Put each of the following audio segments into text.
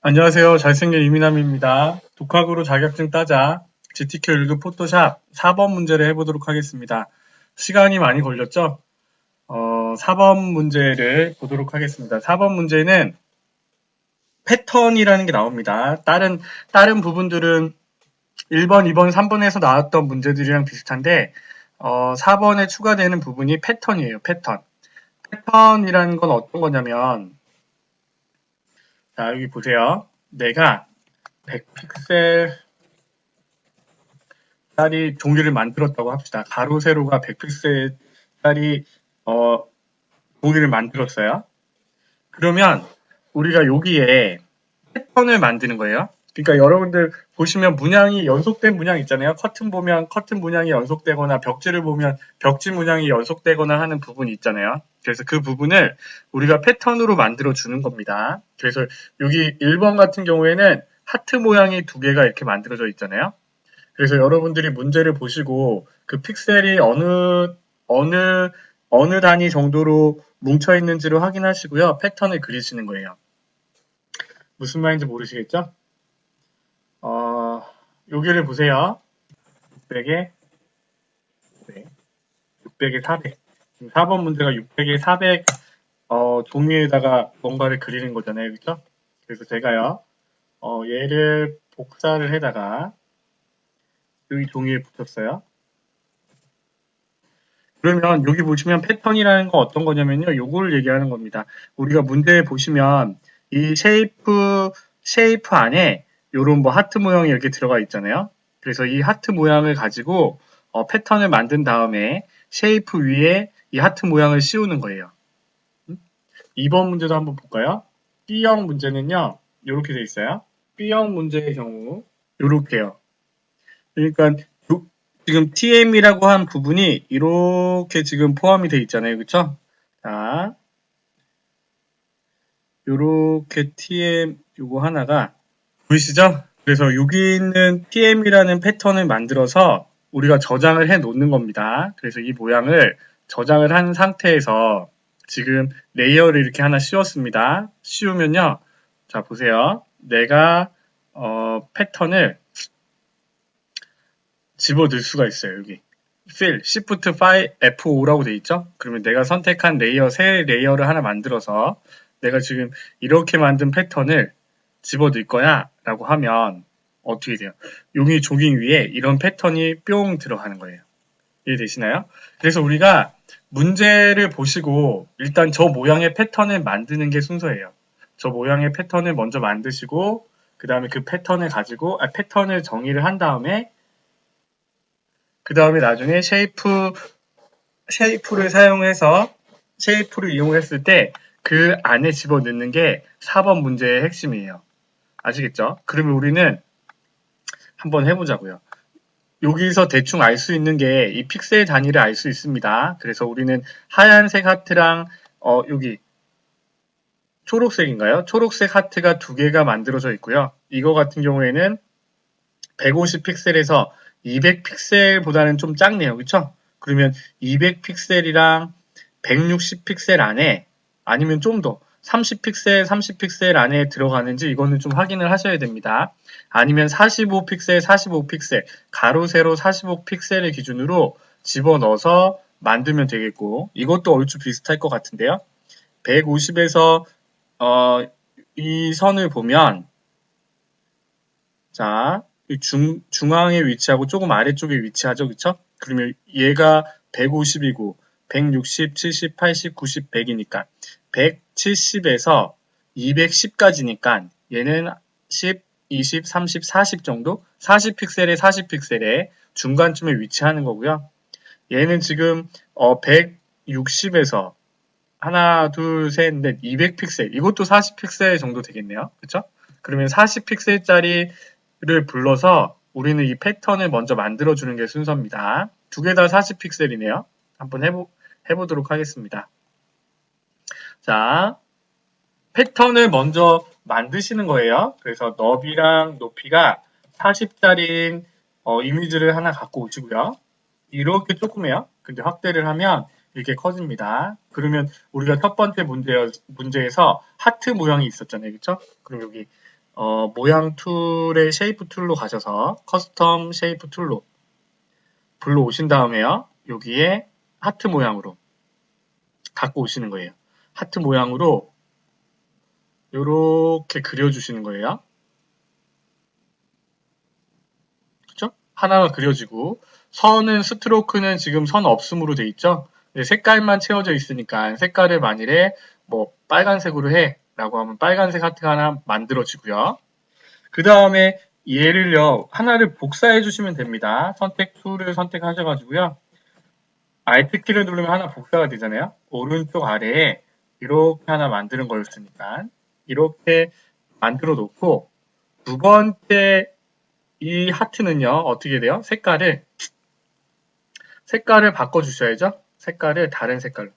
안녕하세요. 잘생긴 이민남입니다. 독학으로 자격증 따자. GTK 1급 포토샵 4번 문제를 해보도록 하겠습니다. 시간이 많이 걸렸죠? 4번 문제를 보도록 하겠습니다. 4번 문제는 패턴이라는 게 나옵니다. 다른 부분들은 1번, 2번, 3번에서 나왔던 문제들이랑 비슷한데, 4번에 추가되는 부분이 패턴이에요. 패턴. 패턴이라는 건 어떤 거냐면, 자, 여기 보세요. 내가 100픽셀 짜리 종이를 만들었다고 합시다. 가로 세로가 100픽셀짜리 종이를 만들었어요. 그러면 우리가 여기에 패턴을 만드는 거예요. 그러니까 여러분들 보시면 문양이 연속된 문양 있잖아요. 커튼 보면 커튼 문양이 연속되거나 벽지를 보면 벽지 문양이 연속되거나 하는 부분이 있잖아요. 그래서 그 부분을 우리가 패턴으로 만들어 주는 겁니다. 그래서 여기 1번 같은 경우에는 하트 모양이 두 개가 이렇게 만들어져 있잖아요. 그래서 여러분들이 문제를 보시고 그 픽셀이 어느, 어느 단위 정도로 뭉쳐 있는지를 확인하시고요. 패턴을 그리시는 거예요. 무슨 말인지 모르시겠죠? 여기를 보세요. 600에, 네, 600에 400. 4번 문제가 600에 400, 종이에다가 뭔가를 그리는 거잖아요. 그렇죠? 그래서 제가요, 얘를 복사를 해다가 여기 종이에 붙였어요. 그러면 여기 보시면 패턴이라는 건 어떤 거냐면요. 요거를 얘기하는 겁니다. 우리가 문제에 보시면 이 쉐이프 안에 요런 뭐 하트 모양이 이렇게 들어가 있잖아요. 그래서 이 하트 모양을 가지고 패턴을 만든 다음에 쉐이프 위에 이 하트 모양을 씌우는 거예요. 2번 문제도 한번 볼까요? B형 문제는요. 요렇게 돼 있어요. B형 문제의 경우 요렇게요. 그러니까 지금 TM이라고 한 부분이 이렇게 지금 포함이 되어 있잖아요. 그쵸? 자, 요렇게 TM 요거 하나가 보이시죠? 그래서 여기 있는 TM이라는 패턴을 만들어서 우리가 저장을 해 놓는 겁니다. 그래서 이 모양을 저장을 한 상태에서 지금 레이어를 이렇게 하나 씌웠습니다. 씌우면요. 자, 보세요. 내가 패턴을 집어넣을 수가 있어요. 여기. Fill, Shift File F5라고 돼 있죠? 그러면 내가 선택한 레이어, 새 레이어를 하나 만들어서 내가 지금 이렇게 만든 패턴을 집어넣을 거야 라고 하면 어떻게 돼요? 용이 조깅 위에 이런 패턴이 뿅 들어가는 거예요. 이해되시나요? 그래서 우리가 문제를 보시고 일단 저 모양의 패턴을 만드는 게 순서예요. 저 모양의 패턴을 먼저 만드시고 그 다음에 그 패턴을 가지고 패턴을 정의를 한 다음에 그 다음에 나중에 쉐이프를 사용해서 쉐이프를 이용했을 때 그 안에 집어넣는 게 4번 문제의 핵심이에요. 아시겠죠? 그러면 우리는 한번 해보자고요. 여기서 대충 알 수 있는 게 이 픽셀 단위를 알 수 있습니다. 그래서 우리는 하얀색 하트랑 여기 초록색인가요? 초록색 하트가 두 개가 만들어져 있고요. 이거 같은 경우에는 150 픽셀에서 200 픽셀보다는 좀 작네요. 그쵸? 그러면 200 픽셀이랑 160 픽셀 안에 아니면 좀 더 30 픽셀, 30 픽셀 안에 들어가는지 이거는 좀 확인을 하셔야 됩니다. 아니면 45 픽셀, 45 픽셀, 가로, 세로 45 픽셀을 기준으로 집어넣어서 만들면 되겠고 이것도 얼추 비슷할 것 같은데요. 150에서 이 선을 보면 자, 중앙에 위치하고 조금 아래쪽에 위치하죠. 그쵸? 그러면 얘가 150이고 160, 70, 80, 90, 100이니까 170에서 210까지니까 얘는 10, 20, 30, 40 정도? 40픽셀에 40픽셀에 중간쯤에 위치하는 거고요. 얘는 지금 160에서 하나, 둘, 셋, 넷, 200픽셀. 이것도 40픽셀 정도 되겠네요. 그쵸? 그러면 40픽셀짜리를 불러서 우리는 이 패턴을 먼저 만들어주는 게 순서입니다. 두 개 다 40픽셀이네요. 한번 해보도록 하겠습니다. 자, 패턴을 먼저 만드시는 거예요. 그래서 너비랑 높이가 40짜리인 이미지를 하나 갖고 오시고요. 이렇게 조그매요. 근데 확대를 하면 이렇게 커집니다. 그러면 우리가 첫 번째 문제에서 하트 모양이 있었잖아요. 그쵸? 그럼 여기 모양 툴의 쉐이프 툴로 가셔서 커스텀 쉐이프 툴로 불러오신 다음에요. 여기에 하트 모양으로 갖고 오시는 거예요. 하트 모양으로 이렇게 그려주시는 거예요. 그쵸? 하나가 그려지고 선은 스트로크는 지금 선 없음으로 돼 있죠? 색깔만 채워져 있으니까 색깔을 만일에 뭐 빨간색으로 해 라고 하면 빨간색 하트가 하나 만들어지고요. 그 다음에 얘를요 하나를 복사해 주시면 됩니다. 선택 툴을 선택하셔가지고요. Alt 키를 누르면 하나 복사가 되잖아요. 오른쪽 아래에 이렇게 하나 만드는 거였으니까 이렇게 만들어 놓고 두 번째 이 하트는요 어떻게 돼요? 색깔을 바꿔주셔야죠. 색깔을 다른 색깔로.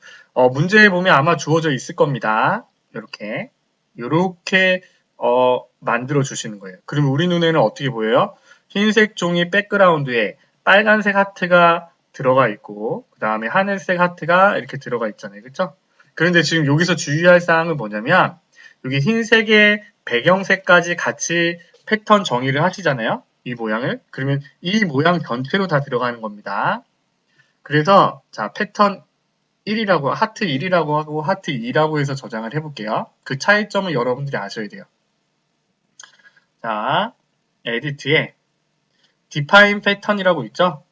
문제에 보면 아마 주어져 있을 겁니다. 이렇게 만들어 주시는 거예요. 그럼 우리 눈에는 어떻게 보여요? 흰색 종이 백그라운드에 빨간색 하트가 들어가 있고 그 다음에 하늘색 하트가 이렇게 들어가 있잖아요. 그렇죠? 그런데 지금 여기서 주의할 사항은 뭐냐면 여기 흰색의 배경색까지 같이 패턴 정의를 하시잖아요. 이 모양을. 그러면 이 모양 전체로 다 들어가는 겁니다. 그래서 자 패턴 1이라고 하트 1이라고 하고 하트 2라고 해서 저장을 해볼게요. 그 차이점을 여러분들이 아셔야 돼요. 자 에디트에 define 패턴이라고 있죠.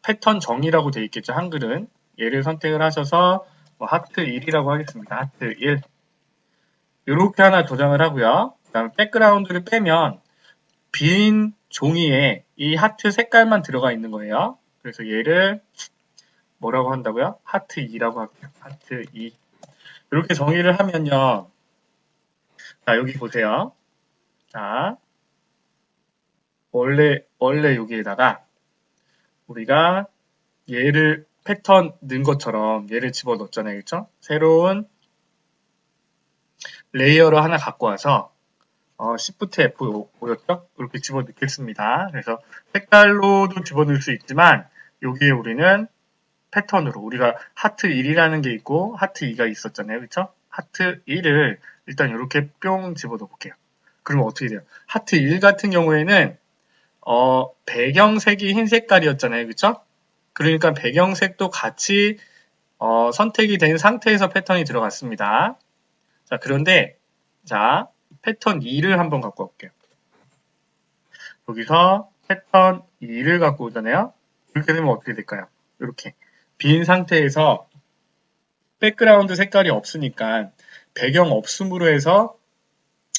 패턴 정의라고 되어 있겠죠. 한글은 얘를 선택을 하셔서 뭐 하트 1이라고 하겠습니다. 하트 1 이렇게 하나 저장을 하고요. 그 다음에 백그라운드를 빼면 빈 종이에 이 하트 색깔만 들어가 있는 거예요. 그래서 얘를 뭐라고 한다고요? 하트 2라고 할게요. 하트 2 이렇게 정의를 하면요. 자 여기 보세요. 자 원래 여기에다가 우리가 얘를 패턴 넣은 것처럼 얘를 집어넣었잖아요. 그렇죠? 새로운 레이어를 하나 갖고 와서 Shift F5였죠? 이렇게 집어넣겠습니다. 그래서 색깔로도 집어넣을 수 있지만 여기에 우리는 패턴으로 우리가 하트 1이라는 게 있고 하트 2가 있었잖아요. 그렇죠? 하트 1을 일단 이렇게 뿅 집어넣어 볼게요. 그러면 어떻게 돼요? 하트 1 같은 경우에는 배경색이 흰 색깔이었잖아요. 그렇죠? 그러니까 배경색도 같이 선택이 된 상태에서 패턴이 들어갔습니다. 자, 그런데 자, 패턴 2를 한번 갖고 올게요. 여기서 패턴 2를 갖고 오잖아요. 이렇게 되면 어떻게 될까요? 이렇게 빈 상태에서 백그라운드 색깔이 없으니까 배경 없음으로 해서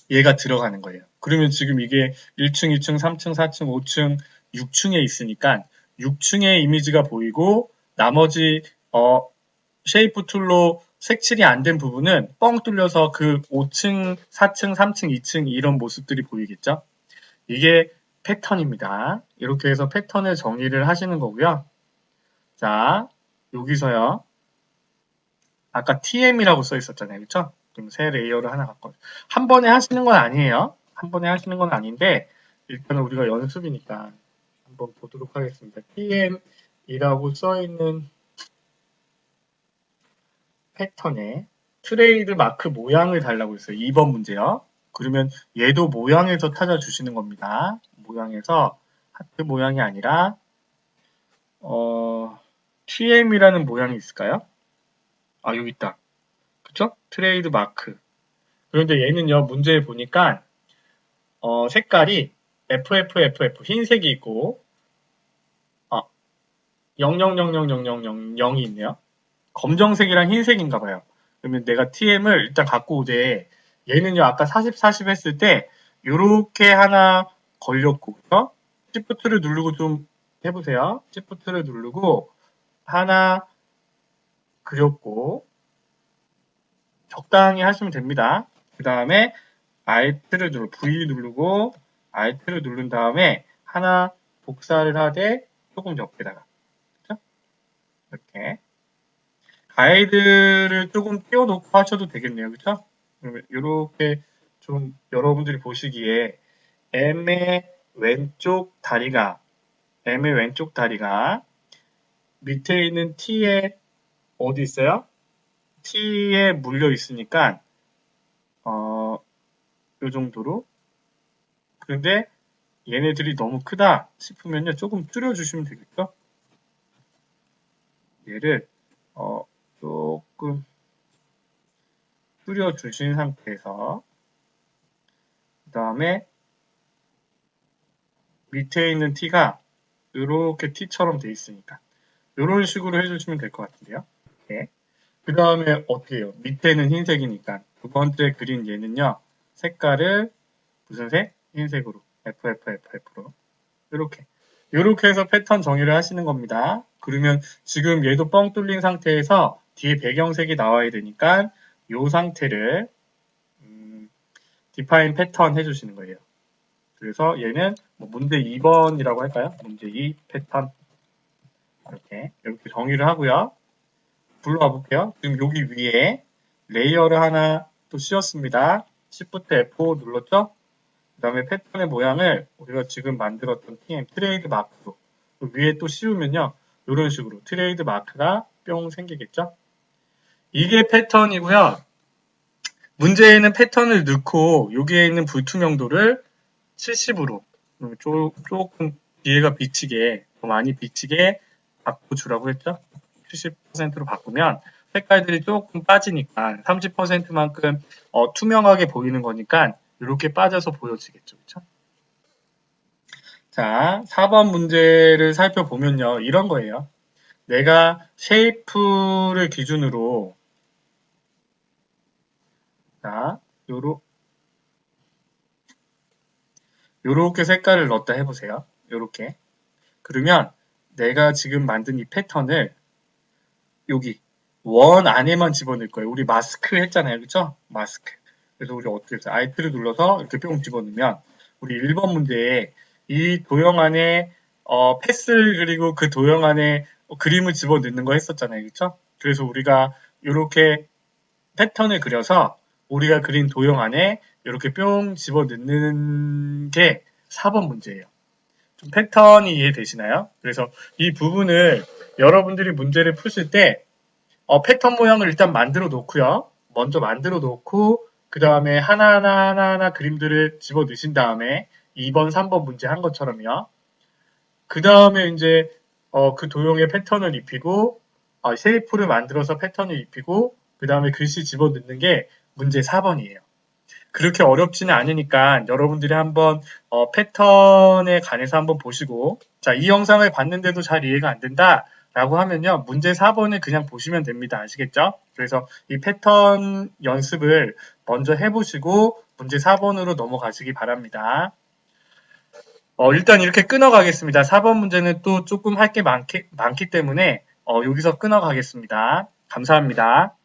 얘가 들어가는 거예요. 그러면 지금 이게 1층, 2층, 3층, 4층, 5층, 6층에 있으니까 6층의 이미지가 보이고 나머지 쉐이프 툴로 색칠이 안 된 부분은 뻥 뚫려서 그 5층, 4층, 3층, 2층 이런 모습들이 보이겠죠? 이게 패턴입니다. 이렇게 해서 패턴을 정의를 하시는 거고요. 자, 여기서요. 아까 TM이라고 써 있었잖아요. 그쵸? 그럼 새 레이어를 하나 갖고 한 번에 하시는 건 아니에요. 한 번에 하시는 건 아닌데 일단은 우리가 연습이니까 한번 보도록 하겠습니다. TM이라고 써 있는 패턴에 트레이드 마크 모양을 달라고 했어요. 2번 문제요. 그러면 얘도 모양에서 찾아주시는 겁니다. 모양에서 하트 모양이 아니라 TM이라는 모양이 있을까요? 아 여기 있다. 그쵸? 트레이드 마크. 그런데 얘는요 문제에 보니까 색깔이 FFFF 흰색이 있고 00000000이 있네요. 검정색이랑 흰색인가 봐요. 그러면 내가 TM을 일단 갖고 오되 얘는요 아까 40, 40 했을 때 이렇게 하나 걸렸고 Shift를 누르고 좀 해보세요. Shift를 누르고 하나 그렸고 적당히 하시면 됩니다. 그 다음에 Alt를 V 누르고 Alt를 누른 다음에 하나 복사를 하되 조금 적게다가 그렇죠? 이렇게 가이드를 조금 띄워놓고 하셔도 되겠네요. 그렇죠? 이렇게 좀 여러분들이 보시기에 M의 왼쪽 다리가 밑에 있는 T에 어디 있어요? T에 물려 있으니까 이 정도로 그런데 얘네들이 너무 크다 싶으면요. 조금 줄여주시면 되겠죠? 얘를 조금 줄여주신 상태에서 그 다음에 밑에 있는 t가 이렇게 t처럼 돼 있으니까 이런 식으로 해주시면 될 것 같은데요. 네. 그 다음에 어떻게 해요? 밑에는 흰색이니까 두 번째 그린 얘는요. 색깔을 무슨 색? 흰색으로 FFFF로 이렇게 해서 패턴 정의를 하시는 겁니다. 그러면 지금 얘도 뻥 뚫린 상태에서 뒤에 배경색이 나와야 되니까 이 상태를 define 패턴 해주시는 거예요. 그래서 얘는 뭐 문제 2번이라고 할까요? 문제 2 패턴 이렇게 정의를 하고요. 불러와 볼게요. 지금 여기 위에 레이어를 하나 또 씌웠습니다. Shift F5 눌렀죠? 그 다음에 패턴의 모양을 우리가 지금 만들었던 TM 트레이드 마크로 위에 또 씌우면요. 이런 식으로 트레이드 마크가 뿅 생기겠죠? 이게 패턴이고요. 문제에는 패턴을 넣고 여기에 있는 불투명도를 70으로 조금 뒤에가 비치게 더 많이 비치게 바꿔주라고 했죠. 70%로 바꾸면 색깔들이 조금 빠지니까 30%만큼 투명하게 보이는 거니까 이렇게 빠져서 보여지겠죠. 그렇죠? 자, 4번 문제를 살펴보면요. 이런 거예요. 내가 쉐이프를 기준으로 자, 요렇게 색깔을 넣었다 해보세요. 요렇게. 그러면 내가 지금 만든 이 패턴을 여기 원 안에만 집어넣을 거예요. 우리 마스크 했잖아요. 그쵸? 마스크. 그래서 우리 어떻게 했어요? Alt를 눌러서 이렇게 뿅 집어넣으면 우리 1번 문제에 이 도형 안에 패스를 그리고 그 도형 안에 그림을 집어넣는 거 했었잖아요. 그쵸? 그래서 우리가 이렇게 패턴을 그려서 우리가 그린 도형 안에 이렇게 뿅 집어넣는 게 4번 문제예요. 좀 패턴이 이해되시나요? 그래서 이 부분을 여러분들이 문제를 푸실 때 패턴 모양을 일단 만들어 놓고요. 먼저 만들어 놓고 그 다음에 하나하나 그림들을 집어 넣으신 다음에 2번, 3번 문제 한 것처럼요. 그 다음에 이제 그 도형의 패턴을 입히고 쉐이프를 만들어서 패턴을 입히고 그 다음에 글씨 집어 넣는 게 문제 4번이에요. 그렇게 어렵지는 않으니까 여러분들이 한번 패턴에 관해서 한번 보시고 자, 이 영상을 봤는데도 잘 이해가 안 된다 라고 하면요. 문제 4번을 그냥 보시면 됩니다. 아시겠죠? 그래서 이 패턴 연습을 먼저 해보시고 문제 4번으로 넘어가시기 바랍니다. 일단 이렇게 끊어가겠습니다. 4번 문제는 또 조금 할 게 많기 때문에 여기서 끊어가겠습니다. 감사합니다.